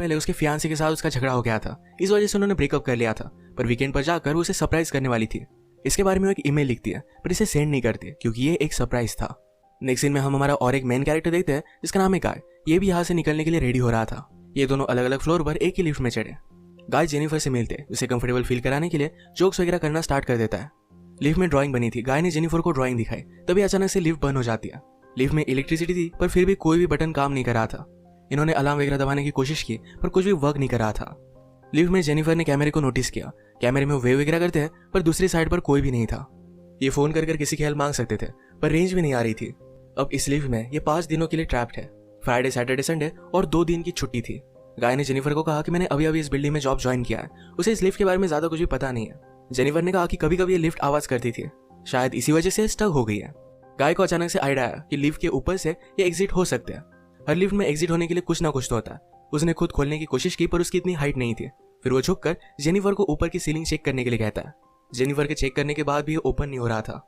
पहले उसके फियांसे के साथ उसका झगड़ा हो गया था, इस वजह से उन्होंने ब्रेकअप कर लिया था। पर वीकेंड पर जाकर वो उसे सरप्राइज करने वाली थी। इसके बारे में वो एक ईमेल लिखती है पर इसे सेंड नहीं करती क्योंकि ये एक सरप्राइज था। नेक्स्ट सीन में हम हमारा और एक मेन कैरेक्टर देखते हैं जिसका नाम है गाय। ये भी यहाँ से निकलने के लिए रेडी हो रहा था। ये दोनों अलग अलग फ्लोर पर एक ही लिफ्ट में चढ़े। गाय जेनिफर से मिलते उसे कंफर्टेबल फील कराने के लिए जोक्स वगैरह करना स्टार्ट कर देता है। लिफ्ट में ड्राइंग बनी थी। गाय ने जेनिफर को ड्राइंग दिखाई, तभी अचानक से लिफ्ट बंद हो जाती है। लिफ्ट में इलेक्ट्रिसिटी थी पर फिर भी कोई भी बटन काम नहीं कर रहा था। इन्होंने अलार्म वगैरह दबाने की कोशिश की पर कुछ भी वर्क नहीं कर रहा था। लिफ्ट में जेनिफर ने कैमरे को नोटिस किया। कैमरे में वो वेव वगैरह करते हैं पर दूसरी साइड पर कोई भी नहीं था। ये फोन कर किसी की हेल्प मांग सकते थे पर रेंज भी नहीं आ रही थी। अब इस लिफ्ट में ये 5 दिनों के लिए ट्रैप्ड है। फ्राइडे, सैटरडे, संडे और 2 दिन की छुट्टी थी। गाय ने जेनिफर को कहा कि मैंने अभी इस बिल्डिंग में जॉब ज्वाइन किया है, उसे इस लिफ्ट के बारे में ज्यादा कुछ भी पता नहीं है। जेनिफर ने कहा कि कभी कभी ये लिफ्ट आवाज करती थी, शायद इसी वजह से स्टक हो गई है। गाय को अचानक से आइडिया आया कि लिफ्ट के ऊपर से ये एग्जिट हो सकते हैं। हर लिफ्ट में एग्जिट होने के लिए कुछ ना कुछ तो होता है। उसने खुद खोलने की कोशिश की पर उसकी इतनी हाइट नहीं थी। फिर वो झुककर जेनिफर को ऊपर की सीलिंग चेक करने के लिए कहता है। जेनिफर के चेक करने के बाद भी ये ओपन नहीं हो रहा था।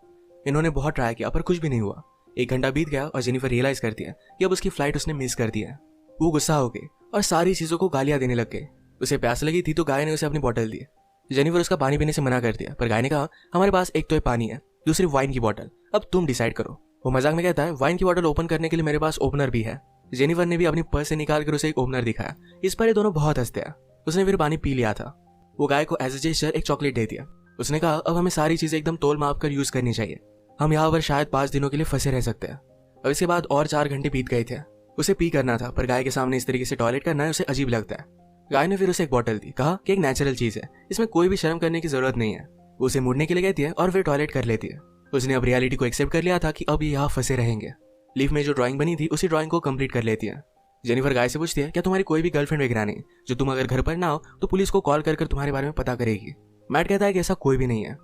इन्होंने बहुत ट्राई किया पर कुछ भी नहीं हुआ। 1 घंटा बीत गया और जेनिफर रियलाइज करती है कि अब उसकी फ्लाइट उसने मिस कर दी है। वो गुस्सा हो गई और सारी चीजों को गालियां देने लग गई। उसे प्यास लगी थी तो गाय ने उसे अपनी बोतल दी। जेनिफर उसका पानी पीने से मना कर दिया पर गाय ने कहा हमारे पास एक तो पानी है, दूसरी वाइन की बोतल, अब तुम डिसाइड करो। वो मजाक में कहता है वाइन की बोतल ओपन करने के लिए मेरे पास ओपनर भी है। जेनिफर ने भी अपनी पर्स से निकाल कर उसे एक ओपनर दिखाया। इस पर ये दोनों बहुत हंसते हैं। उसने फिर पानी पी लिया था। वो गाय को एज ए जेस्चर एक चॉकलेट दे दिया। उसने कहा अब हमें सारी चीजें एकदम तोल माप कर यूज करनी चाहिए। हम यहाँ पर शायद 5 दिनों के लिए फंसे रह सकते हैं। अब इसके बाद और 4 घंटे बीत गए थे। उसे पी करना था पर गाय के सामने इस तरीके से टॉयलेट करना है उसे अजीब लगता है। गाय ने फिर उसे एक बोतल दी, कहा कि एक नेचुरल चीज है, इसमें कोई भी शर्म करने की जरूरत नहीं है। वो उसे मुड़ने के लिए कहती है और फिर टॉयलेट कर लेती है। उसने अब रियलिटी को एक्सेप्ट कर लिया था कि अब ये यहाँ फंसे रहेंगे। लिफ्ट में जो ड्राइंग बनी थी उसी ड्राइंग को कंप्लीट कर लेती है। जेनिफर गाय से पूछती है क्या तुम्हारी कोई भी गर्लफ्रेंड वगैरह नहीं, जो तुम अगर घर पर ना हो तो पुलिस को कॉल कर तुम्हारे बारे में पता करेगी। मैट कहता है कि ऐसा कोई भी नहीं है।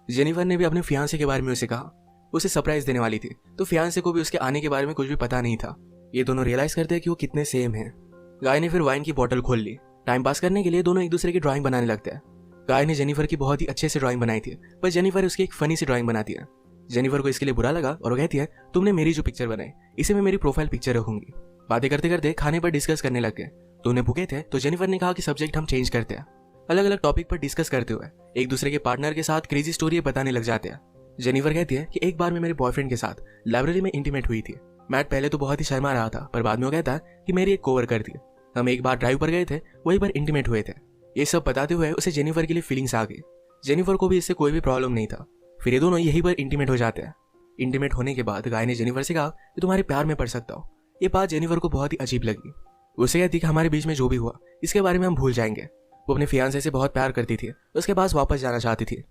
जेनिफर ने भी अपने फियांसे के बारे में उसे कहा। उसे सरप्राइज देने वाली थी तो फियांसे को भी उसके आने के बारे में कुछ भी पता नहीं था। ये दोनों रियलाइज करते हैं कि वो कितने सेम हैं। गाय ने फिर वाइन की बोतल खोल ली। टाइम पास करने के लिए दोनों एक दूसरे की ड्राइंग बनाने लगते हैं। गाय ने जेनिफर की बहुत ही अच्छे से ड्राइंग बनाई थी पर जेनिफर उसकी एक फनी सी ड्राइंग बनाती है। जेनिफर को इसके लिए बुरा लगा और वो कहती है तुमने मेरी जो पिक्चर बनाई इसे मैं मेरी प्रोफाइल पिक्चर रखूंगी। बातें करते करते खाने पर डिस्कस करने लग गए। दोनों भूखे थे तो जेनिफर ने कहा कि सब्जेक्ट हम चेंज करते हैं। अलग अलग टॉपिक पर डिस्कस करते हुए एक दूसरे के पार्टनर के साथ क्रेजी स्टोरी बताने लग जाते हैं। जेनिफर कहती है कि एक बार मैं मेरे बॉयफ्रेंड के साथ लाइब्रेरी में इंटीमेट हुई थी। मैट पहले तो बहुत ही शर्मा रहा था पर बाद में वो कहता है कि मेरी एक कोवर्कर थी, हम एक बार ड्राइव पर गए थे, वहीं पर इंटीमेट हुए थे। ये सब बताते हुए उसे जेनिफर के लिए फीलिंग्स आ गई। जेनिफर को भी इससे कोई भी प्रॉब्लम नहीं था। फिर ये दोनों यहीं पर इंटीमेट हो जाते हैं। इंटीमेट होने के बाद गाय ने जेनिफर से कहा कि तुम्हारे प्यार में पड़ सकता हो। ये बात जेनिफर को बहुत ही अजीब लगी। उसे कहती कि हमारे बीच में जो भी हुआ इसके बारे में हम भूल जाएंगे। वो अपने फियांसे से बहुत प्यार करती थी, उसके पास वापस जाना चाहती थी।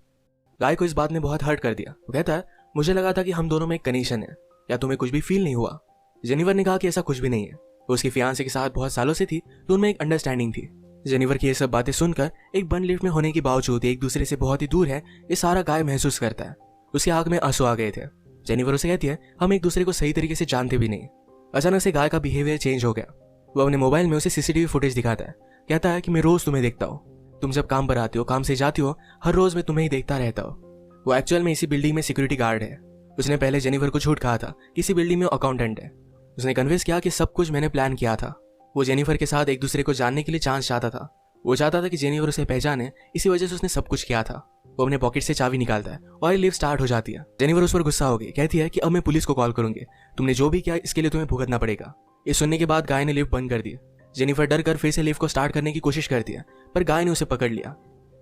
गाय को इस बात ने बहुत हर्ट कर दिया। वो कहता है मुझे लगा था कि हम दोनों में एक कनेक्शन है, या तुम्हें कुछ भी फील नहीं हुआ? जेनिफर ने कहा कि ऐसा कुछ भी नहीं है। वो उसके फियांसे के साथ बहुत सालों से थी तो उनमें एक अंडरस्टैंडिंग थी। जेनिफर की ये सब बातें सुनकर एक बंद लिफ्ट में होने के बावजूद एक दूसरे से बहुत ही दूर है ये सारा गाय महसूस करता है। उसकी आंख में आंसू आ गए थे। जेनिफर उसे कहती है हम एक दूसरे को सही तरीके से जानते भी नहीं। अचानक से गाय का बिहेवियर चेंज हो गया। वो अपने मोबाइल में उसे सीसीटीवी फुटेज दिखाता है। कहता है कि मैं रोज तुम्हें देखता हूँ, तुम जब काम पर आती हो, काम से जाती हो, हर रोज मैं तुम्हें ही देखता रहता हूँ। वो एक्चुअल में इसी बिल्डिंग में सिक्योरिटी गार्ड है। उसने पहले जेनिफर को झूठ कहा था कि इसी बिल्डिंग में अकाउंटेंट है। उसने कन्विंस किया कि सब कुछ मैंने प्लान किया था। वो जेनिफर के साथ एक दूसरे को जानने के लिए चांस चाहता था। वो चाहता था कि जेनिफर उसे पहचाने, इसी वजह से उसने सब कुछ किया था। वो अपने पॉकेट से चाबी निकालता है और ये लिफ्ट स्टार्ट हो जाती है। जेनिफर उस पर गुस्सा हो गई, कहती है कि अब मैं पुलिस को कॉल करूंगी, तुमने जो भी किया इसके लिए तुम्हें भुगतना पड़ेगा। ये सुनने के बाद गाय ने लिफ्ट बंद कर दी। जेनिफर डर कर फिर से लिफ्ट को स्टार्ट करने की कोशिश करती है पर गाय ने उसे पकड़ लिया।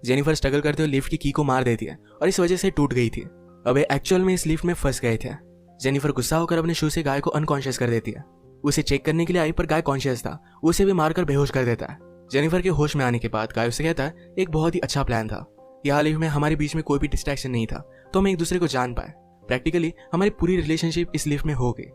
जेनिफर स्ट्रगल करते हुए लिफ्ट की को मार देती है और इस वजह से टूट गई थी। अब ये एक्चुअल में इस लिफ्ट में फंस गए थे। जेनिफर गुस्सा होकर अपने शू से गाय को अनकॉन्शियस कर देती है। उसे चेक करने के लिए आई पर गाय कॉन्शियस था। उसे भी मारकर बेहोश कर देता है। जेनिफर के होश में आने के बाद गाय उसे कहता है एक बहुत ही अच्छा प्लान था। यहाँ लिफ्ट में हमारे बीच में कोई भी डिस्ट्रैक्शन नहीं था तो हम एक दूसरे को जान पाए। प्रैक्टिकली हमारी पूरी रिलेशनशिप इस लिफ्ट में हो गई।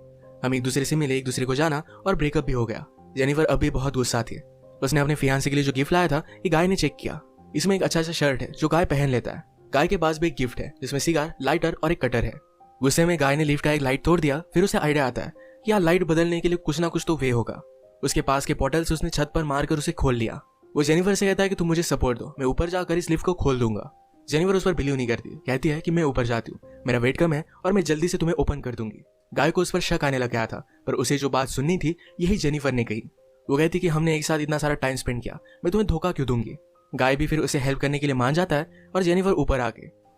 हम एक दूसरे से मिले, एक दूसरे को जाना और ब्रेकअप भी हो गया। जेनिफर अब भी बहुत गुस्सा थी। उसने अपने फियांसे के लिए जो गिफ्ट लाया था ये गाय ने चेक किया। इसमें एक अच्छा सा शर्ट है जो गाय पहन लेता है। गाय के पास भी एक गिफ्ट है जिसमें सिगार, लाइटर और एक कटर है। गुस्से में गाय ने लिफ्ट का एक लाइट तोड़ दिया। फिर उसे आइडिया आता है कि यार लाइट बदलने के लिए कुछ ना कुछ तो वे होगा। उसके पास के पोर्टल से उसने छत पर मारकर उसे खोल लिया। वो जेनिफर से कहता है कि तुम मुझे सपोर्ट दो, मैं ऊपर जाकर इस लिफ्ट को खोल दूंगा। जेनिफर उस पर बिलीव नहीं करती, कहती है कि मैं ऊपर जाती हूँ, मेरा वेट कम है और मैं जल्दी से तुम्हें ओपन कर दूंगी। गाय को उस पर शक आने लग गया था पर उसे जो बात सुननी थी यही जेनिफर ने कही। वो कहती कि हमने एक साथ इतना सारा टाइम स्पेंड किया, मैं तुम्हें धोखा क्यों दूंगी। गाय भी फिर उसे हेल्प करने के लिए मान जाता है और जेनिफर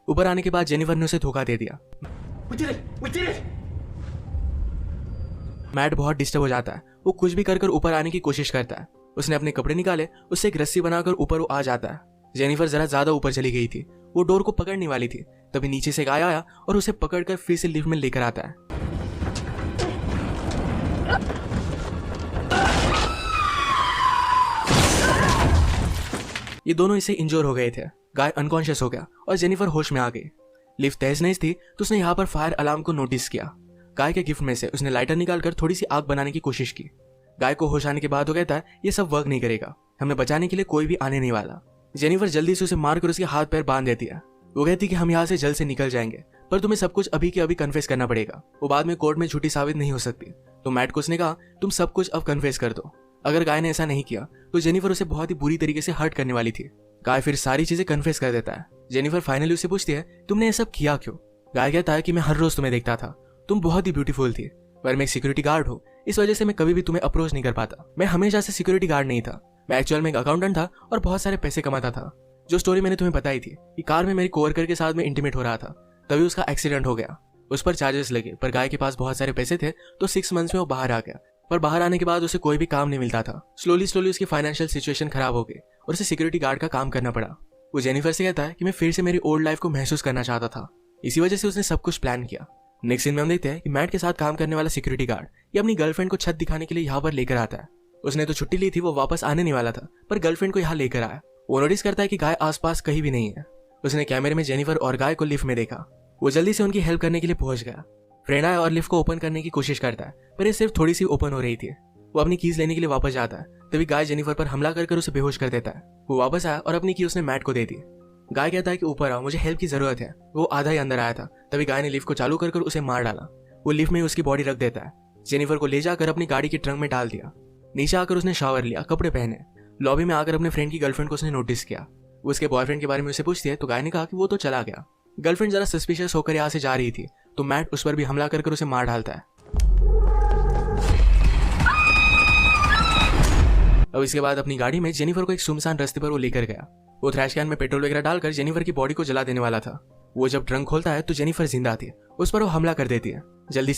ऊपर आने के बाद जेनिफर ने उसे धोखा दे दिया। मैट बहुत डिस्टर्ब हो जाता है। वो कुछ भी कर ऊपर आने की कोशिश करता है। उसने अपने कपड़े निकाले, उससे एक रस्सी बनाकर ऊपर वो आ जाता है। जेनिफर जरा ज्यादा ऊपर चली गई थी, वो डोर को पकड़ने वाली थी, तभी नीचे से गाय आया और उसे पकड़कर फिर से लिफ्ट में लेकर आता है। ये दोनों इससे इंजोर हो गए थे। गाय अनकॉन्शियस हो गया और जेनिफर होश में आ गई। लिफ्ट तेज नहीं थी तो उसने यहाँ पर फायर अलार्म को नोटिस किया। गाय के गिफ्ट में से उसने लाइटर निकालकर थोड़ी सी आग बनाने की कोशिश की। गाय को होश आने के बाद वो कहता है ये सब वर्क नहीं करेगा, हमें बचाने के लिए कोई भी आने नहीं वाला। जेनिफर जल्दी से उसे मारकर उसके हाथ पैर बांध देती है। वो कहती कि हम यहाँ से जल्द से निकल जाएंगे, पर तुम्हें सब कुछ अभी के अभी कन्फेस करना पड़ेगा, वो बाद में कोर्ट में झूठी साबित नहीं हो सकती। तो मैट को उसने कहा तुम सब कुछ अब कन्फेस कर दो। अगर गाय ने ऐसा नहीं किया तो जेनिफर उसे बहुत ही बुरी तरीके से हर्ट करने वाली थी। गाय फिर सारी चीजें कन्फेस कर देता है। जेनिफर फाइनली उसे पूछती है तुमने ये सब किया क्यों। गाय कहता है कि मैं हर रोज तुम्हें देखता था, तुम बहुत ही ब्यूटीफुल थी, पर मैं एक सिक्योरिटी गार्ड हूँ, इस वजह से मैं कभी भी तुम्हें अप्रोच नहीं कर पाता। मैं हमेशा से सिक्योरिटी गार्ड नहीं था, मैं एक्चुअल में एक अकाउंटेंट था और बहुत सारे पैसे कमाता था। जो स्टोरी मैंने तुम्हें बताई थी कि कार में मेरी कोवर्कर के साथ में इंटीमेट हो रहा था, तभी उसका एक्सीडेंट हो गया। उस पर चार्जेस लगे, पर गाय के पास बहुत सारे पैसे थे तो 6 मंथ्स में वो बाहर आ गया। पर बाहर आने के बाद उसे कोई भी काम नहीं मिलता था। स्लोली उसकी फाइनेंशियल सिचुएशन खराब हो गई और उसे सिक्योरिटी गार्ड का काम करना पड़ा। वो जेनिफर से कहता है कि मैं फिर से मेरी ओल्ड लाइफ को महसूस करना चाहता था, इसी वजह से उसने सब कुछ प्लान किया। नेक्स्ट सीन में हम देखते हैं कि मैट के साथ काम करने वाला सिक्योरिटी गार्ड ये अपनी गर्लफ्रेंड को छत दिखाने के लिए यहाँ पर लेकर आता है। उसने तो छुट्टी ली थी, वो वापस आने नहीं वाला था, पर गर्लफ्रेंड को यहाँ लेकर आया। वो नोटिस करता है कि गाय आसपास कहीं भी नहीं है। उसने कैमरे में जेनिफर और गाय को लिफ्ट में देखा। वो जल्दी से उनकी हेल्प करने के लिए पहुंच गया। फ्रेंड आया और लिफ्ट को ओपन करने की कोशिश करता है, पर ये सिर्फ थोड़ी सी ओपन हो रही थी। वो अपनी कीज लेने के लिए वापस जाता है, तभी गाय जेनिफर पर हमला कर उसे बेहोश कर देता है। वो वापस आया और अपनी की उसने मैट को दे दी। गाय कहता है कि ऊपर आओ, मुझे हेल्प की जरूरत है। वो आधा ही अंदर आया था, तभी गाय ने लिफ्ट को चालू कर उसे मार डाला। वो लिफ्ट में उसकी बॉडी रख देता है। जेनिफर को ले जाकर अपनी गाड़ी के ट्रंक में डाल दिया। नीचे आकर उसने शावर लिया, कपड़े पहने। लॉबी में आकर अपने फ्रेंड की गर्लफ्रेंड को उसने नोटिस किया। वो उसके बॉयफ्रेंड के बारे में उसे पूछती है तो गाय ने कहा कि वो तो चला गया। गर्लफ्रेंड जरा सस्पिशियस होकर यहाँ से जा रही थी तो मैट उस पर भी हमला कर उसे मार डालता है। अब इसके बाद अपनी गाड़ी में जेनिफर को एक सुनसान रास्ते पर वो लेकर गया। वो थ्रैश कैन में पेट्रोल वगैरह डालकर जेनिफर की बॉडी को जला देने वाला था। वो जब ट्रंक खोलता है तो जेनिफर जिंदा थी, उस पर वो हमला कर देती है। जल्दी